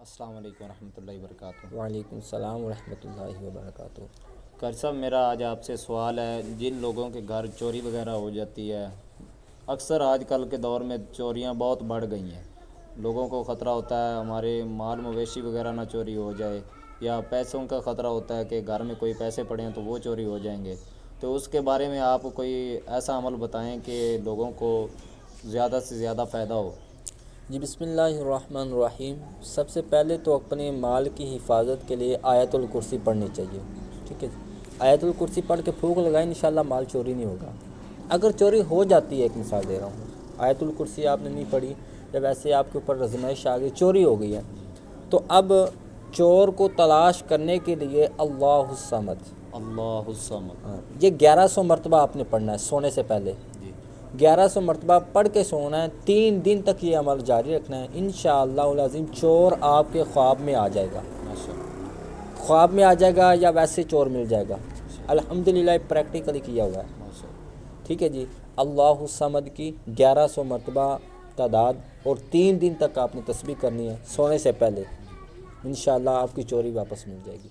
السلام علیکم ورحمۃ اللہ وبرکاتہ۔ وعلیکم السلام ورحمۃ اللہ وبرکاتہ۔ قاری صاحب، میرا آج آپ سے سوال ہے، جن لوگوں کے گھر چوری وغیرہ ہو جاتی ہے، اکثر آج کل کے دور میں چوریاں بہت بڑھ گئی ہیں۔ لوگوں کو خطرہ ہوتا ہے ہمارے مال مویشی وغیرہ نہ چوری ہو جائے، یا پیسوں کا خطرہ ہوتا ہے کہ گھر میں کوئی پیسے پڑے ہیں تو وہ چوری ہو جائیں گے۔ تو اس کے بارے میں آپ کوئی ایسا عمل بتائیں کہ لوگوں کو زیادہ سے زیادہ فائدہ ہو۔ جی بسم اللہ الرحمن الرحیم۔ سب سے پہلے تو اپنے مال کی حفاظت کے لیے آیت الکرسی پڑھنی چاہیے، ٹھیک ہے جی۔ آیت الکرسی پڑھ کے پھونک لگائیں، انشاءاللہ مال چوری نہیں ہوگا۔ اگر چوری ہو جاتی ہے، ایک مثال دے رہا ہوں، آیت الکرسی آپ نے نہیں پڑھی، جب ایسے آپ کے اوپر آزمائش آ گئی، چوری ہو گئی ہے، تو اب چور کو تلاش کرنے کے لیے اللہ الصمد، اللہ الصمد، یہ 1100 مرتبہ آپ نے پڑھنا ہے سونے سے پہلے۔ جی 1100 مرتبہ پڑھ کے سونا ہے، 3 دن تک یہ عمل جاری رکھنا ہے، انشاءاللہ العظیم چور آپ کے خواب میں آ جائے گا، ماشاء اللہ، خواب میں آ جائے گا یا ویسے چور مل جائے گا۔ الحمدللہ پریکٹیکلی کیا ہوا ہے، ماشاء اللہ۔ ٹھیک ہے جی۔ اللہ الصمد کی 1100 مرتبہ تعداد، اور 3 دن تک آپ نے تسبیح کرنی ہے سونے سے پہلے، انشاءاللہ آپ کی چوری واپس مل جائے گی۔